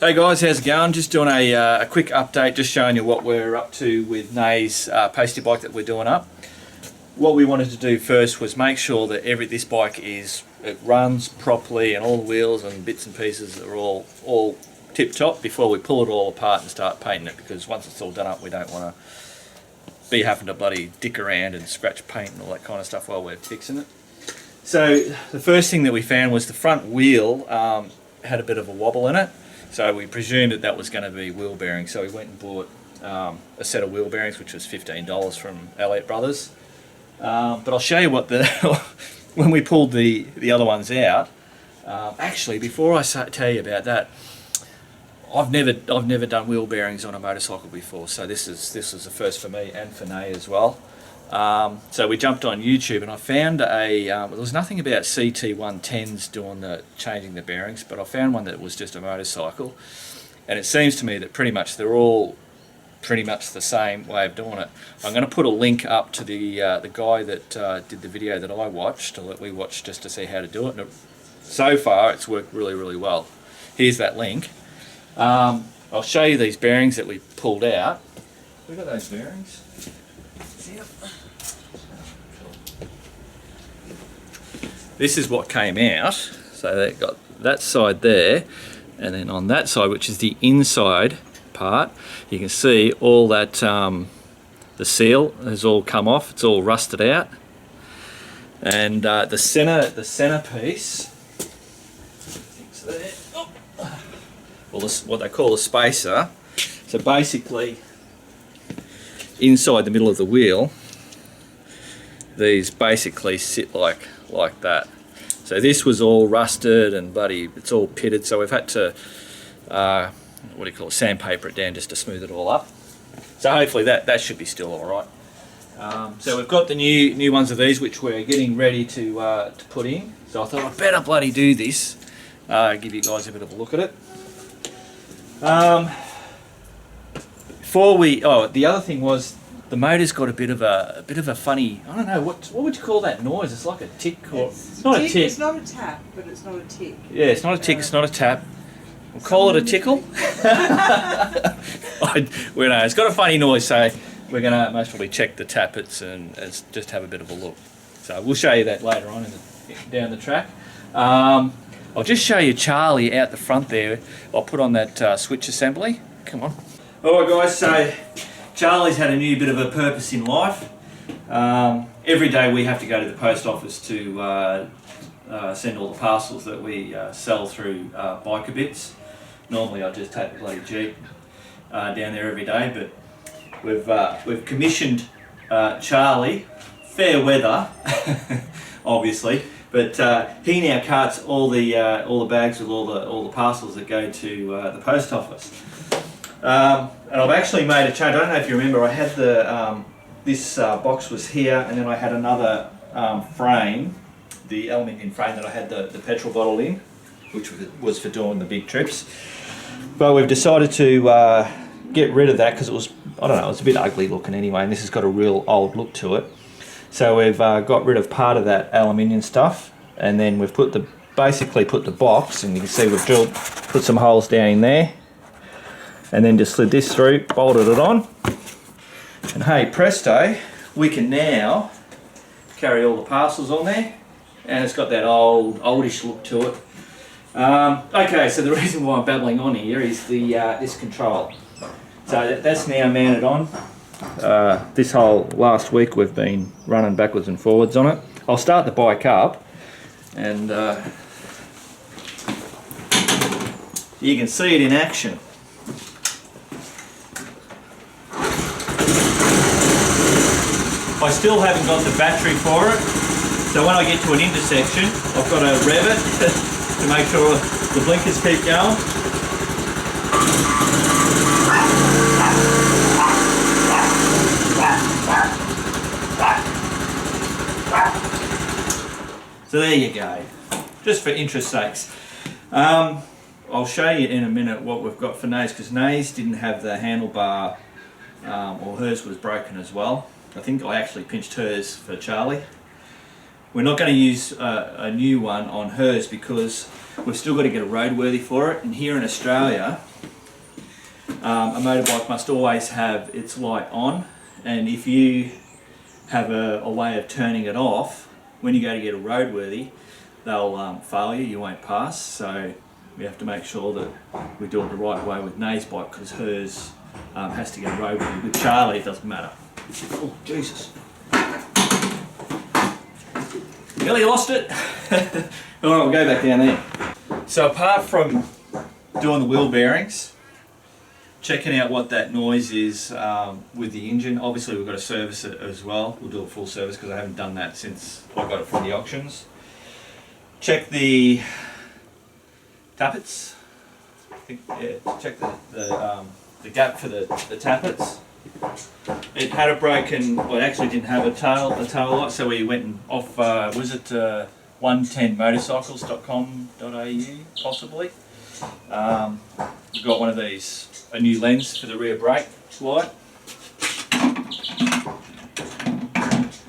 Hey guys, how's it going? Just doing a quick update, just showing you what we're up to with Nays Postie Bike that we're doing up. What we wanted to do first was make sure that this bike it runs properly and all the wheels and bits and pieces are all tip top before we pull it all apart and start painting it, because once it's all done up we don't want to be having to bloody dick around and scratch paint and all that kind of stuff while we're fixing it. So the first thing that we found was the front wheel had a bit of a wobble in it. So we presumed that was going to be wheel bearings, so we went and bought a set of wheel bearings, which was $15 from Elliott Brothers. But I'll show you what when we pulled the other ones out. Actually, before I tell you about that, I've never done wheel bearings on a motorcycle before, so this is the first for me and for Nay as well. So we jumped on YouTube and I found there was nothing about CT110s doing changing the bearings, but I found one that was just a motorcycle, and it seems to me that they're all pretty much the same way of doing it. I'm going to put a link up to the guy that did the video that I watched, or that we watched, just to see how to do it, and so far it's worked really well. Here's that link. I'll show you these bearings that we pulled out. Look at those bearings. Yep. This is what came out. So they've got that side there, and then on that side, which is the inside part, you can see all that the seal has all come off. It's all rusted out, and the center piece, there. Oh. Well, what they call a spacer. So basically, inside the middle of the wheel, these basically sit like that. So this was all rusted and bloody, it's all pitted, so we've had to sandpaper it down just to smooth it all up. So hopefully that should be still all right. So we've got the new ones of these, which we're getting ready to put in. So I thought I'd better bloody do this, give you guys a bit of a look at it. The other thing was, the motor's got a bit of a funny, I don't know, what would you call that noise? It's like a tick, or it's not a tick. It's not a tap, but it's not a tick. Yeah, it's not a tick, it's not a tap. We'll call it a tickle. It's got a funny noise, so we're going to most probably check the tappets and just have a bit of a look. So we'll show you that later on down the track. I'll just show you Charlie out the front there. I'll put on that switch assembly. Come on. Alright guys, so Charlie's had a new bit of a purpose in life. Every day we have to go to the post office to send all the parcels that we sell through Biker Bits. Normally I just take the bloody Jeep down there every day, but we've commissioned Charlie, fair weather, obviously, but he now carts all the bags with all the parcels that go to the post office. And I've actually made a change. I don't know if you remember, I had this box was here, and then I had another frame, the aluminium frame that I had the petrol bottle in, which was for doing the big trips. But we've decided to get rid of that because it was a bit ugly looking anyway, and this has got a real old look to it. So we've got rid of part of that aluminium stuff, and then we've basically put the box, and you can see we've put some holes down in there, and then just slid this through, bolted it on, and hey presto, we can now carry all the parcels on there, and it's got that oldish look to it. Okay, so the reason why I'm babbling on here is this control. So that's now mounted on. This whole last week we've been running backwards and forwards on it. I'll start the bike up, and you can see it in action. I still haven't got the battery for it, so when I get to an intersection I've got to rev it to make sure the blinkers keep going. So there you go, just for interest sakes. I'll show you in a minute what we've got for Nays, because Nays didn't have the handlebar, or hers was broken as well. I think I actually pinched hers for Charlie. We're not going to use a new one on hers because we've still got to get a roadworthy for it. And here in Australia, a motorbike must always have its light on, and if you have a way of turning it off, when you go to get a roadworthy, they'll fail you, you won't pass. So we have to make sure that we do it the right way with Nays bike, because hers has to get a roadworthy. With Charlie, it doesn't matter. Oh, Jesus. Nearly lost it. Alright, we'll go back down there. So apart from doing the wheel bearings, checking out what that noise is with the engine, obviously we've got to service it as well. We'll do a full service because I haven't done that since I got it from the auctions. Check the tappets. Check the gap for the tappets. It had a broken, well, it actually didn't have a tail light, so we went and off, was it 110motorcycles.com.au possibly. We've got one of these, a new lens for the rear brake light.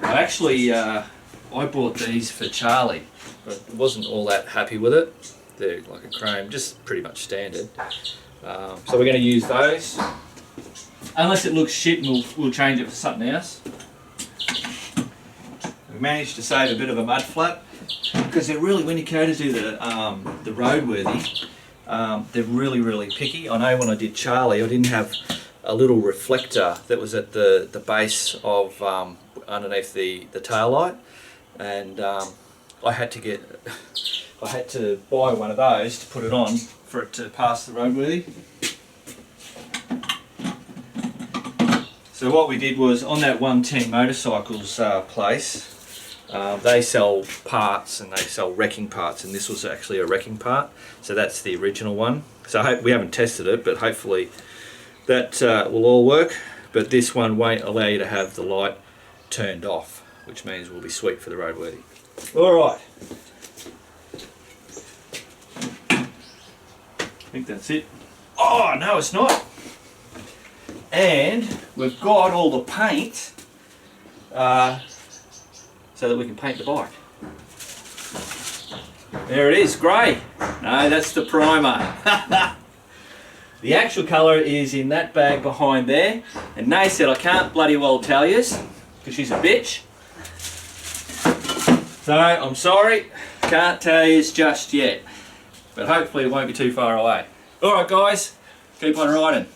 I bought these for Charlie, but wasn't all that happy with it. They're like a chrome, just pretty much standard. So we're going to use those. Unless it looks shit, and we'll change it for something else. We managed to save a bit of a mud flap, because they're really, when you go to do the roadworthy, they're really picky. I know when I did Charlie, I didn't have a little reflector that was at the base of underneath the tail light, and I had to buy one of those to put it on for it to pass the roadworthy. So what we did was, on that 110 motorcycles place, they sell parts and they sell wrecking parts, and this was actually a wrecking part, so that's the original one. So we haven't tested it, but hopefully that will all work. But this one won't allow you to have the light turned off, which means we'll be sweet for the roadworthy. Alright, I think that's it. Oh no, it's not. And we've got all the paint so that we can paint the bike. There it is, grey. No, that's the primer. The actual colour is in that bag behind there. And Nay said I can't bloody well tell yous, because she's a bitch. So I'm sorry, can't tell yous just yet. But hopefully it won't be too far away. Alright guys, keep on riding.